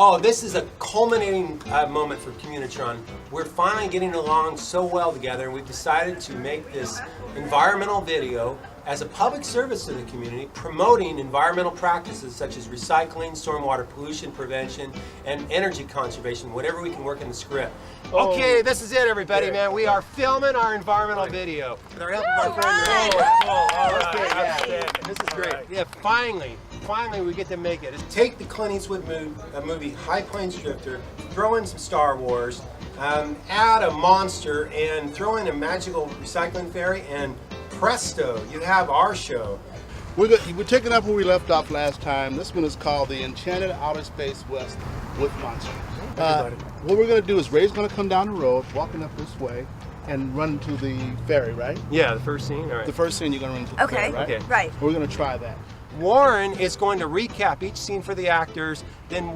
Oh, this is a culminating moment for Communitron. We're finally getting along so well together, and we've decided to make this environmental video as a public service to the community, promoting environmental practices such as recycling, stormwater pollution prevention, and energy conservation, whatever we can work in the script. Okay, this is it, everybody, man. We are filming our environmental video. With our help of our friend. All right. This is great. Yeah, finally we get to make it. Take the Clint Eastwood movie, High Plains Drifter, throw in some Star Wars, add a monster, and throw in a magical recycling fairy, and presto, you have our show. We're taking up where we left off last time. This one is called The Enchanted Outer Space West with Monsters. What we're going to do is Ray's going to come down the road, walking up this way, and run to the ferry, right? Yeah, the first scene, all right. The first scene you're going to run to the ferry, right? Okay, right. We're going to try that. Warren is going to recap each scene for the actors, then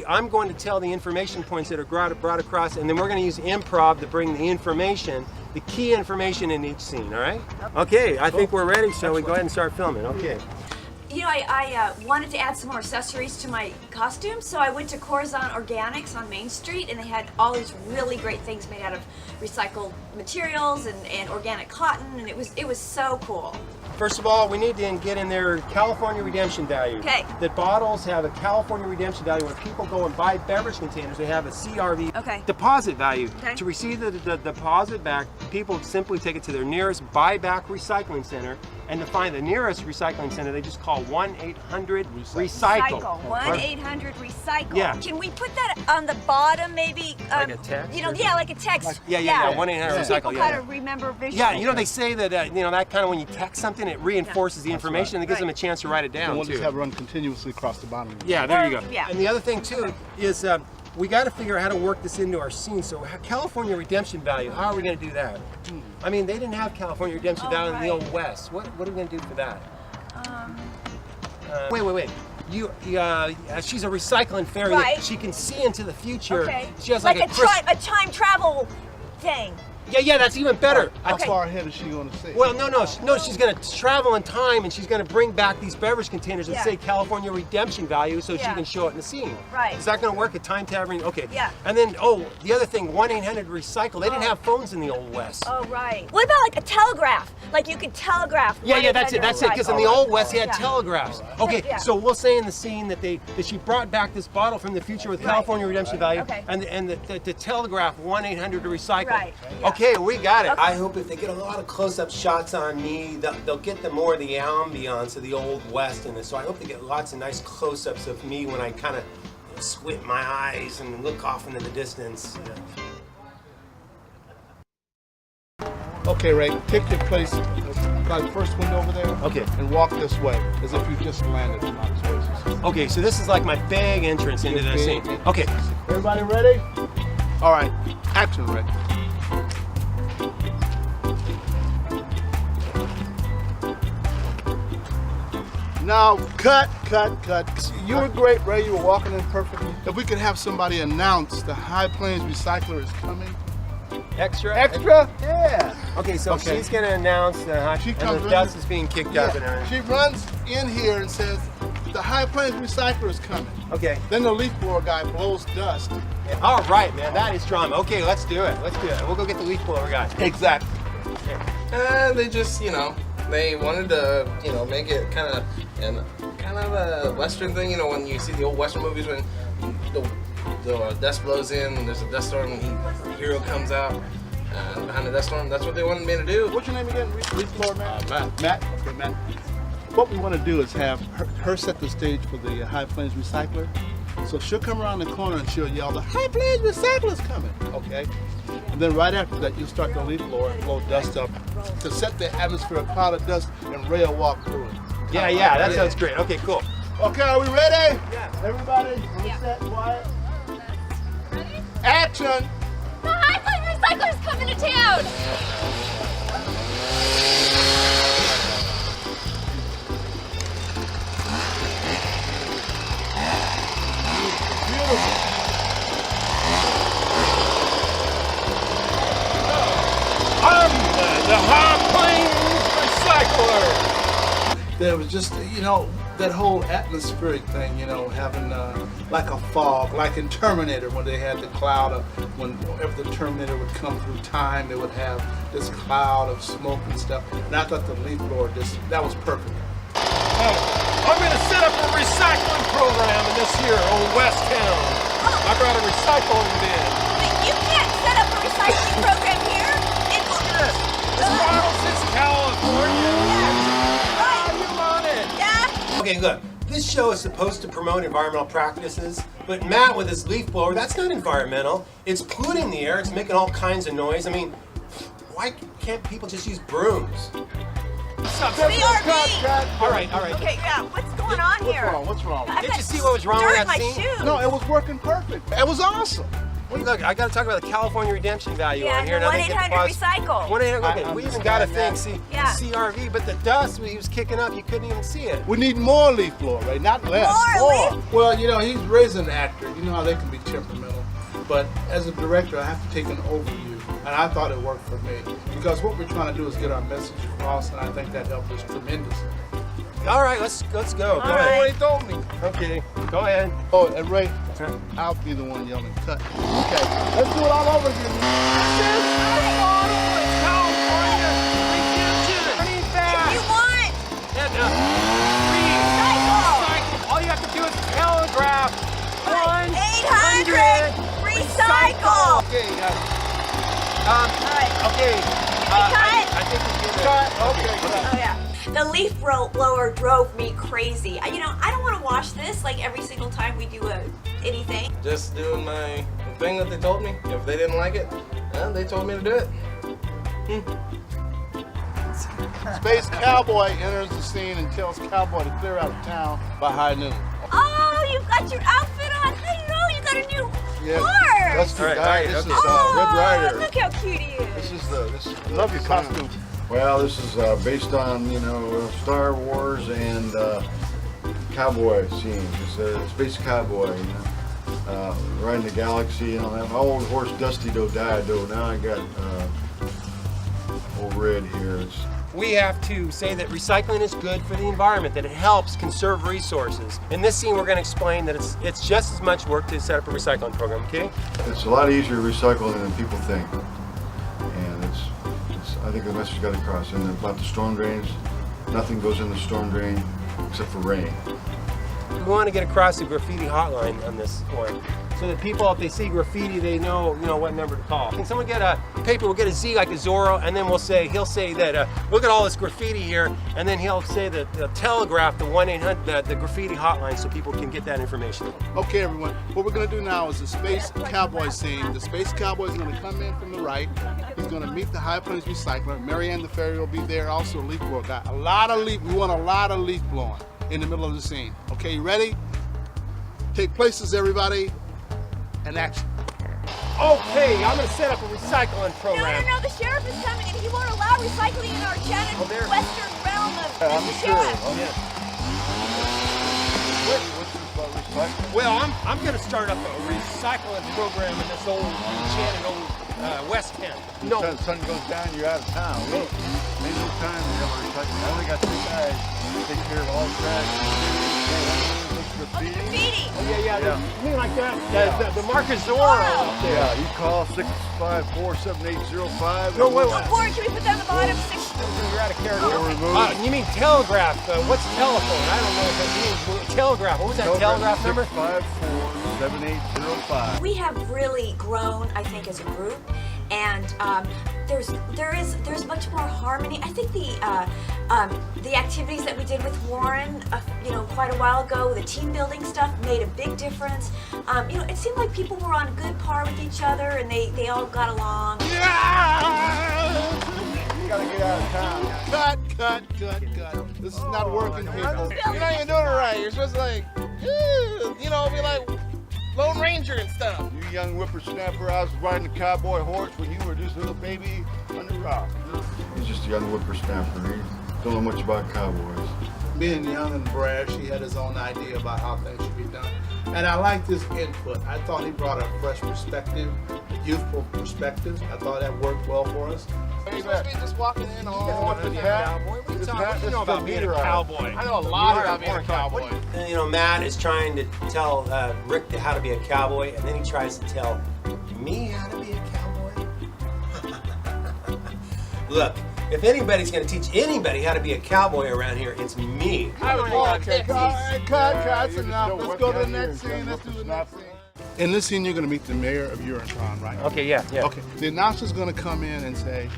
I'm going to tell the information points that are brought across, and then we're going to use improv to bring the information, the key information in each scene, all right? Okay, I think we're ready, so we go ahead and start filming, okay. You know, I wanted to add some more accessories to my costume, so I went to Corazon Organics on Main Street, and they had all these really great things made out of recycled materials and organic cotton, and it was so cool. First of all, we need to get in their California redemption value. Okay. That bottles have a California redemption value. When people go and buy beverage containers, they have a CRV deposit value. Okay. To receive the deposit back, people simply take it to their nearest buyback recycling center. And to find the nearest recycling center, they just call 1-800-RECYCLE. 1-800-RECYCLE. Yeah. Can we put that on the bottom, maybe? Like a text? You know, yeah, like a text. Yeah, 1-800-RECYCLE. People kind of remember visually. Yeah, you know, they say that, you know, that kind of when you text something, it reinforces the information and it gives them a chance to write it down, And we'll too. just have it run continuously across the bottom. Yeah, there you go. Yeah. And the other thing, too, is we got to figure out how to work this into our scene. So California redemption value, how are we going to do that? I mean, they didn't have California redemption value in the Old West. What are we going to do for that? Wait. She's a recycling fairy. Right. She can see into the future. Okay. She has like a time travel thing. Yeah, that's even better. How far ahead is she going to see? Well, no, she's going to travel in time, and she's going to bring back these beverage containers that say California redemption value, so she can show it in the scene. Right. Is that going to work? A time traveling? Okay. Yeah. And then, the other thing, 1-800-RECYCLE. They didn't have phones in the Old West. Oh, right. What about like a telegraph? Like you could telegraph. Yeah, that's it. Because in the Old West, they had telegraphs. Okay, Yeah. so we'll say in the scene that she brought back this bottle from the future with California redemption value, and the telegraph 1-800-RECYCLE. Right. Yeah. Okay, we got it. I hope if they get a lot of close-up shots on me, they'll get more of the ambiance of the Old West in this. So I hope they get lots of nice close-ups of me when I kind of squint my eyes and look off into the distance. Okay, Ray, take your place by the first window over there. Okay. And walk this way, as if you just landed from outer spaces. Okay, so this is like my big entrance into the scene. Okay. Everybody ready? All right, action, Ray. Now, cut. You were great, Ray. You were walking in perfectly. If we could have somebody announce the High Plains Recycler is coming. Extra? Yeah. Okay, so she's going to announce the dust is being kicked up and everything. She runs in here and says, the High Plains Recycler is coming. Okay. Then the leaf blower guy blows dust. Yeah. All right, man, that is drama. Okay, let's do it. We'll go get the leaf blower guy. Exactly. And they just, they wanted to, make it kind of a Western thing. When you see the old Western movies when the dust blows in and there's a dust storm and the hero comes out behind the dust storm. That's what they wanted me to do. What's your name again? Leaf blower man? Matt. Okay, Matt. What we want to do is have her set the stage for the High Plains Recycler. So she'll come around the corner and she'll yell, the High Plains Recycler's coming, okay? And then right after that, you'll start the leaf blower and blow dust up to set the atmosphere, a cloud of dust, and Ray will walk through it. Yeah, that sounds great. Okay, cool. Okay, are we ready? Yeah. Everybody, set, quiet. Ready? Action! The High Plains Recycler's coming to town! I'm the High Plains Recycler. there was just, you know, that whole atmospheric thing, you know, having like a fog, like in Terminator when they had the cloud of, whenever the Terminator would come through time, they would have this cloud of smoke and stuff. And I thought the leaf blower, that was perfect. I'm going to set up a recycling program in this here old West Town. I brought a recycling bin. But you can't set up a recycling program here. It's Carlson's, California. Right. You want it? Yeah. Okay, look. This show is supposed to promote environmental practices, but Matt with his leaf blower, that's not environmental. It's polluting the air. It's making all kinds of noise. I mean, why can't people just use brooms? BRB. All right. Okay, yeah. What's going on here? What's wrong? I've Did got you see what was wrong with dirt that in my scene? shoes. No, it was working perfect. It was awesome. Well, look, I got to talk about the California redemption value Yeah, on here. and and I think it 1-800 was- recycle. 1-800. Okay, I we even got a thing, understand CRV, but the dust when he was kicking up, you couldn't even see it. We need more leaf blower, right? Not less. More leaf? Well, you know, he's raising an actor. You know how they can be temperamental. But as a director, I have to take an overview. And I thought it worked for me. Because what we're trying to do is get our message across, and I think that helped us tremendously. All right, let's go. Go All ahead. right. He told me. Okay, go ahead. Oh, and Ray, I'll be the one yelling cut. Okay, let's do it all over again. If you want, recycle. All you have to do is telegraph 800 recycle. Okay, All right. okay. Cut. I think we get it. Okay. Oh yeah. The leaf blower drove me crazy. You know, I don't want to wash this like every single time we do anything. Just doing my thing that they told me. If they didn't like it, they told me to do it. Space Cowboy enters the scene and tells Cowboy to clear out of town by high noon. Oh, you've got your outfit on. I know you got a new Yeah, horse. that's the All right, guy. all right, This okay. is Red Oh, Rider. look how cute he is. This is the Love your costume. Well, this is based on Star Wars and cowboy scenes. It's a space cowboy, riding the galaxy. You know, my old horse Dusty died though. Now I got old Red here. We have to say that recycling is good for the environment, that it helps conserve resources. In this scene, we're going to explain that it's just as much work to set up a recycling program, okay? It's a lot easier to recycle than people think, and I think the message got across. And about the storm drains, nothing goes in the storm drain except for rain. We want to get across the graffiti hotline on this one, so that people, if they see graffiti, they know what number to call. Can someone get a paper? We'll get a Z like a Zorro, and then he'll say that look at all this graffiti here, and then he'll say that the telegraph the 1-800 the graffiti hotline, so people can get that information. Okay, everyone. What we're going to do now is the Space Cowboy scene. The Space Cowboy is going to come in from the right. He's going to meet the High Plains recycler. Marianne the Fairy will be there. Also, a leaf blower guy. We want a lot of leaf blowing in the middle of the scene. Okay, you ready? Take places, everybody, and action. Okay, I'm going to set up a recycling program. No, the sheriff is coming and he won't allow recycling in our there. western realm of I'm the sure. sheriff. Oh, yeah. What's this about recycling? Well, I'm going to start up a recycling program in this old enchanted old West Town. No, The sun goes down, you're out of town. Look, ain't no time to have a recycling. I only got 2 guys to take care of all trash. Graffiti. Graffiti. yeah. Yeah. You mean like that? Yeah. The Marcus Zorro Wow. up there. Yeah, you call 654-7805. No, wait. Oh, Corey, can we put that on the bottom? You're out of character. They'll remove You mean telegraph? What's telephone? I don't know what that means. Telegraph. What was that telegraph number? 654-7805. We have really grown, I think, as a group, and there's much more harmony. I think the activities that we did with Warren, quite a while ago, the team building stuff made a big difference. It seemed like people were on good par with each other, and they all got along. You gotta get out of town. Cut. This is not working, people. You're not even doing it right. You're supposed to be like Lone Ranger and stuff. You young whippersnapper, I was riding a cowboy horse when you were just a little baby on the rock. He's just a young whippersnapper. He don't know much about cowboys. Being young and brash, he had his own idea about how things should be done. And I liked his input. I thought he brought a fresh perspective, a youthful perspective. I thought that worked well for us. You're supposed to be just walking in all. This What hat, are you this talking hat, about? this You know is about the being a meter item. cowboy. I know a lot about being a cowboy. And, you know, Matt is trying to tell Rick how to be a cowboy, and then he tries to tell me how to be a cowboy. Look, if anybody's going to teach anybody how to be a cowboy around here, it's me. Okay, cut, that's enough. Let's go to the next scene. Let's do the next scene. In this scene, you're going to meet the mayor of Communitron, right? Okay, yeah. Okay. The announcer's going to come in and say,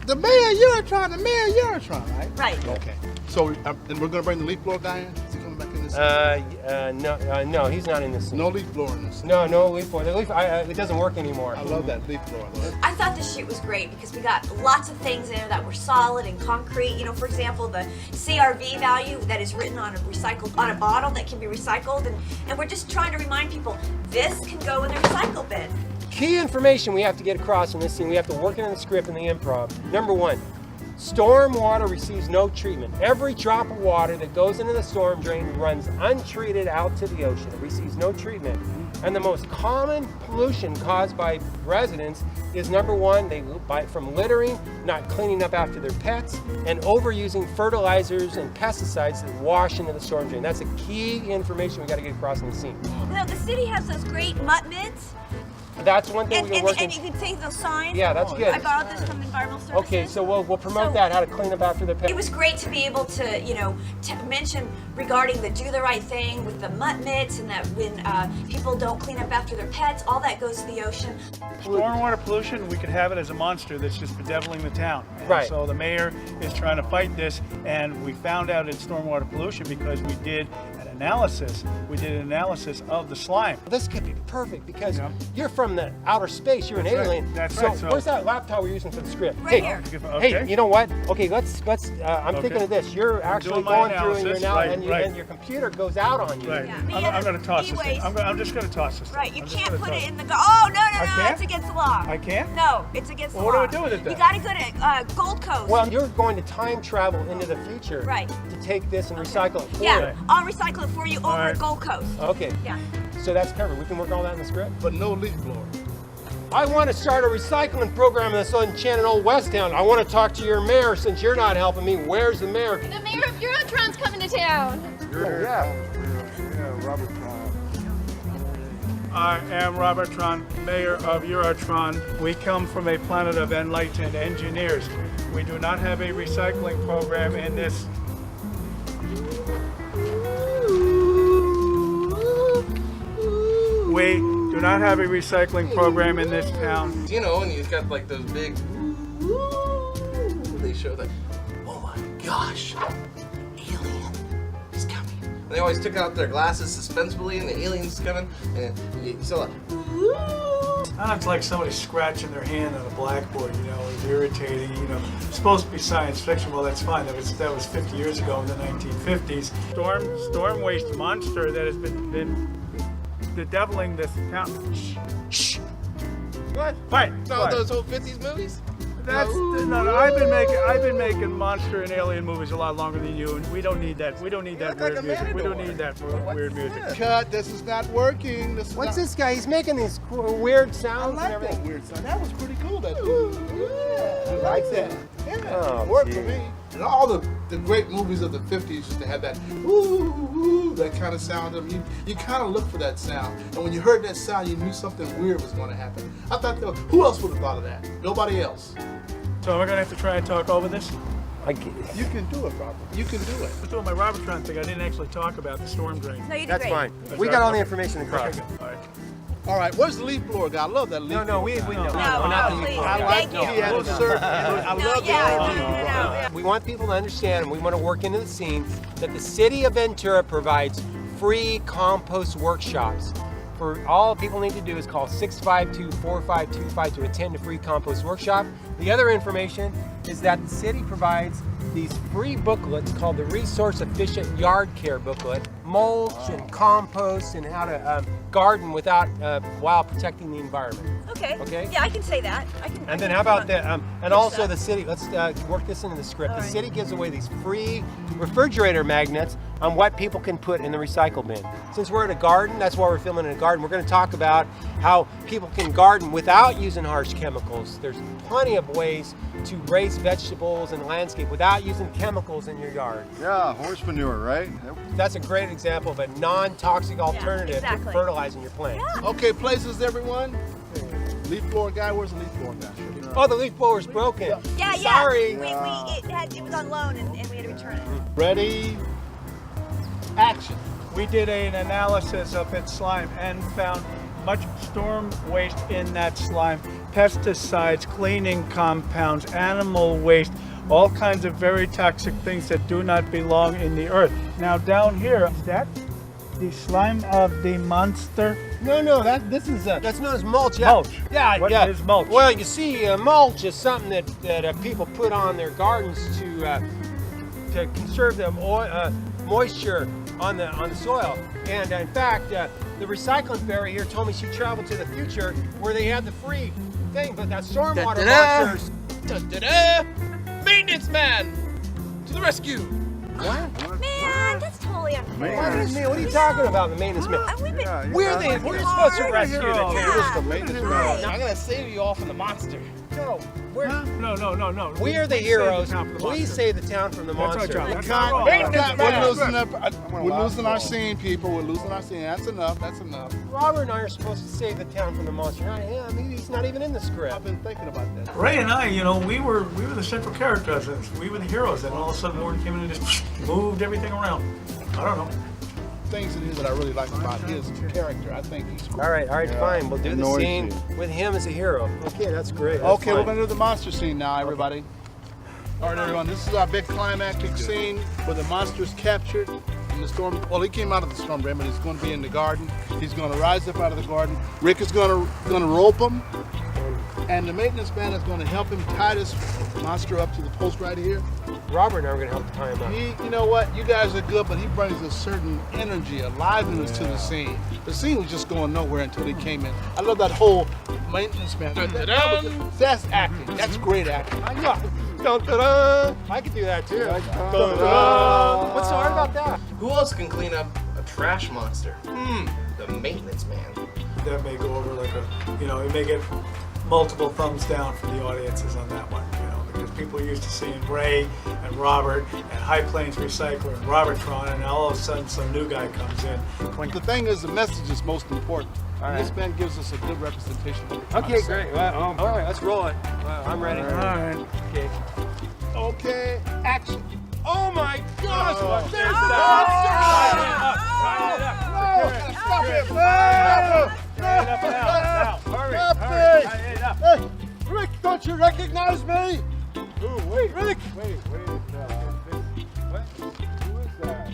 the mayor of Communitron, right? Right. Okay. So, and we're going to bring the leaf blower guy in? Is he coming back in this scene? No, he's not in this scene. No leaf blower in this scene. No leaf blower. The leaf, it doesn't work anymore. I love that leaf blower. I thought this shoot was great because we got lots of things in there that were solid and concrete. You know, for example, the CRV value that is written on a bottle that can be recycled, and we're just trying to remind people this can go in the recycle bin. Key information we have to get across in this scene. We have to work it in the script and the improv. Number one, storm water receives no treatment. Every drop of water that goes into the storm drain runs untreated out to the ocean. It receives no treatment. And the most common pollution caused by residents is number one, from littering, not cleaning up after their pets, and overusing fertilizers and pesticides that wash into the storm drain. That's the key information we got to get across in the scene. You know, the city has those great mutt mitts, That's one thing we're working. and you can take those signs. Yeah, that's good. I borrowed this from Environmental Services. Okay, so we'll promote that, how to clean up after the pet. It was great to be able to, you know, mention regarding the do the right thing with the mutt mitts, and that when people don't clean up after their pets, all that goes to the ocean. Stormwater pollution, we could have it as a monster that's just bedeviling the town. And Right. So the mayor is trying to fight this, and we found out it's stormwater pollution because we did an analysis. We did an analysis of the slime. This could be perfect because Yeah. you're from the outer space. You're an That's right. alien. That's so right. So- where's that laptop we're using for the script? Right hey, here. Okay. Hey, you know what? Okay, let's. I'm thinking Okay. of this. You're actually doing my going through and you're analysis. now, Right, and, right. and your computer goes out on you. Right. Yeah. I'm going to toss this thing. E-waste. I'm just going to toss this thing. Right, you I'm just can't gonna put toss it in the. Oh no, I can't? it's against the law. I can't? No, it's against Well, the law. what do I do with it then? You gotta go to Gold Coast. Well, you're going to time travel into the future. Right. To take this and recycle it. For yeah, you. Right. I'll recycle it for you over right. at Gold Coast. Okay. Yeah. So that's covered. We can work all that in the script. But no leaf blower. I want to start a recycling program in this enchanted old West Town. I want to talk to your mayor since you're not helping me. Where's the mayor? The mayor of Eurotron's coming to town. Yeah. Robert. I am Robert Tron, mayor of Eurotron. We come from a planet of enlightened engineers. We do not have a recycling program in this. We do not have a recycling program in this town. You know, and he's got like those big. They show that. Oh my gosh, alien is coming. And they always took out their glasses suspensefully, and the alien's coming, and you saw like. It's like somebody scratching their hand on a blackboard, you know, it's irritating, you know. It's supposed to be science fiction, well that's fine, that was 50 years ago in the 1950s. Storm waste monster that has been bedeviling this town. Shh. What? Right. So right. those old 50s movies? No. I've been making monster and alien movies a lot longer than you, and we don't need that. We don't need that look like weird a music. We don't matador. need that weird music. Cut, this is not working. This is What's not, this guy? He's making these weird I sounds and like everything. that weird sound. That was pretty cool. That I like that. Yeah, Oh, it worked gee. for me. And all the great movies of the 50s used to have that ooh, that kind of sound. You kind of look for that sound. And when you heard that sound, you knew something weird was going to happen. I thought, who else would have thought of that? Nobody else. So am I going to have to try and talk over this? You can do it, Robert. You can do it. I was doing my Robotron thing. I didn't actually talk about the storm drain. No, you did That's great. fine. We got all the information across. Okay, good. All right. All right, where's the leaf blower guy? I love that leaf blower. No, we know. No, We're not the please. people. I like Thank it. you. He had a shirt. I No, love yeah, it. We want people to understand, and we want to work into the scene, that the city of Ventura provides free compost workshops. For all people need to do is call 652-4525 to attend a free compost workshop. The other information is that the city provides these free booklets called the Resource Efficient Yard Care Booklet mulch and compost and how to garden without while protecting the environment. Okay. Okay. Yeah, I can say that. And then how about the and also the city? Let's work this into the script. All The right. city gives away these free refrigerator magnets on what people can put in the recycle bin. Since we're at a garden, that's why we're filming in a garden. We're going to talk about how people can garden without using harsh chemicals. There's plenty of ways to raise vegetables and landscape without using chemicals in your yard. Yeah, horse manure, right? That's a great example of a non-toxic alternative to exactly. fertilizing your plants. Okay, places, everyone. Leaf blower guy, where's the leaf blower guy? Oh, the leaf blower's broken. Yeah. Sorry. It was on loan and we had to return it. Ready, action. We did an analysis of its slime and found much storm waste in that slime, pesticides, cleaning compounds, animal waste, all kinds of very toxic things that do not belong in the earth. Now down here, is that the slime of the monster? No, this is that's known as mulch. Yeah. Mulch. Yeah, What yeah. is mulch? Well, you see, mulch is something that people put on their gardens to conserve the moisture on the soil. And in fact, the recycling fairy here told me she traveled to the future where they had the free thing, but that stormwater monsters. Da-da-da! Maintenance man to the rescue. Man, that's totally unfair. What are you talking about, the maintenance man? We've been We're supposed to rescue the town. Yeah. the maintenance man. Right. I'm gonna save you all from the monster. No, we're No. we're the We saved heroes. town from the We monster. save the town from the That's our monster. job. That's our role. We're losing our scene, people. We're losing our scene. That's enough. That's enough. Robert and I are supposed to save the town from the monster. Not him. He's not even in the script. I've been thinking about that. Ray and I, we were the central characters. We were the heroes, and all of a sudden Warren came in and just moved everything around. I don't know. Things in here that I really like about his character. I think he's cool. All right, fine. We'll do the Noisy. scene with him as a hero. Okay, that's great. That's Okay, we're fine. gonna do the monster scene now, everybody. All right, everyone. This is our big climactic scene where the monster's captured in the storm. Well, he came out of the storm drain, but he's going to be in the garden. He's going to rise up out of the garden. Rick is going to rope him, and the maintenance man is going to help him tie this monster up to the post right here. Robert and I are going to help tie him up. You know what? You guys are good, but he brings a certain energy, aliveness to the scene. The scene was just going nowhere until he came in. I love that whole maintenance man. That's acting. That's great acting. Dun-dun-dun. I could do that too. Dun-dun. What's so hard about that? Who else can clean up a trash monster? The maintenance man. That may go over like it may get multiple thumbs down for the audiences on that one, because people are used to seeing Ray and Robert and High Plains Recycler and Robertron, and all of a sudden some new guy comes in. The thing is, the message is most important. right. This man gives us a good representation of what we're trying Okay, to say. great. Well, all right, let's roll it. I'm ready. All right. Okay. Okay, action. Oh my gosh! Oh. There's the Stop him! Now, hurry, Stop hurry. it! Hey, enough. Hey, Rick, don't you recognize me? Ooh, wait, Rick! wait. What? Who is that?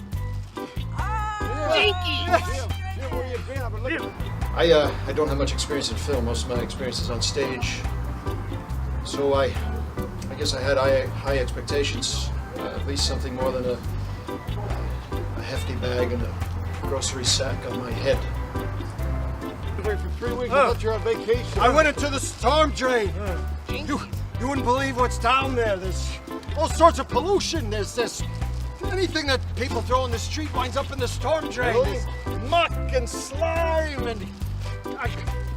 Jim, where you been? I've been looking. I don't have much experience in film. Most of my experience is on stage. So I guess I had high expectations. At least something more than a hefty bag and a grocery sack on my head. Wait for 3 weeks. I thought you were on vacation. I went into the storm drain. You wouldn't believe what's down there. There's all sorts of pollution. There's this anything that people throw in the street winds up in the storm drain. Really? There's muck and slime, and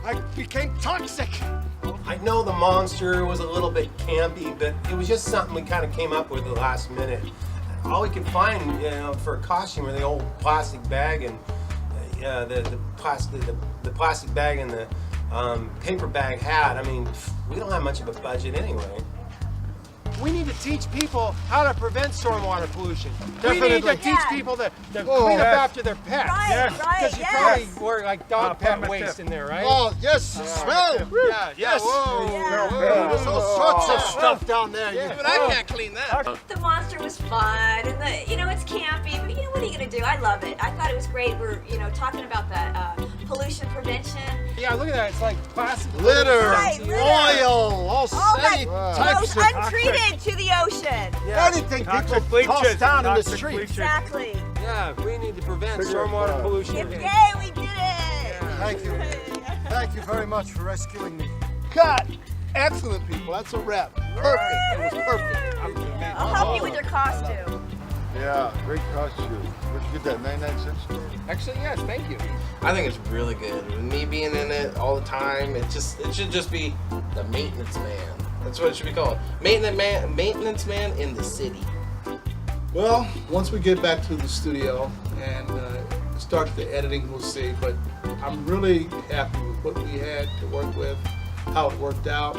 I became toxic. I know the monster was a little bit campy, but it was just something we kind of came up with at the last minute. All we could find, for a costume were the old plastic bag and the plastic bag and the paper bag hat. I mean, we don't have much of a budget anyway. We need to teach people how to prevent stormwater pollution. We need to teach people to clean up after their pets. Right, Because you probably were like dog pet waste in there, right? Oh, yes, smell. Yeah, Yes. Whoa. Yeah. There's all sorts of stuff down there. Yeah. But I can't clean that. The monster was fun, and it's campy, but what are you gonna do? I love it. I thought it was great. We're, talking about that pollution prevention. Yeah, look at that. It's like plastic. Litter, Right, litter. oil, all Oh my types goes of untreated to the ocean. Yeah. anything Toxic people bleaches. toss down in the Toxic street. bleaches. Exactly. Yeah, we need to prevent Cigarette stormwater butt. pollution. Yay, we did it! Thank you. Thank you very much for rescuing me. Cut! Excellent, people. That's a wrap. Perfect. It was perfect. I'll help you with your costume. Yeah, great costume. Where'd you get that? 99 cents store? Actually, yes, thank you. I think it's really good. With me being in it all the time, it should just be the maintenance man. That's what it should be called. Maintenance man in the city. Well, once we get back to the studio and start the editing, we'll see. But I'm really happy with what we had to work with, how it worked out.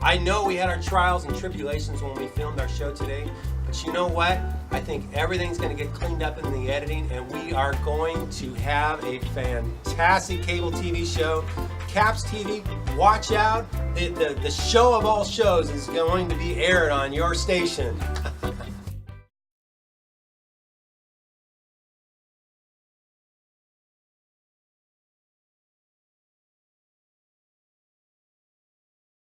I know we had our trials and tribulations when we filmed our show today, but you know what? I think everything's going to get cleaned up in the editing, and we are going to have a fantastic cable TV show. Caps TV, watch out. The show of all shows is going to be aired on your station.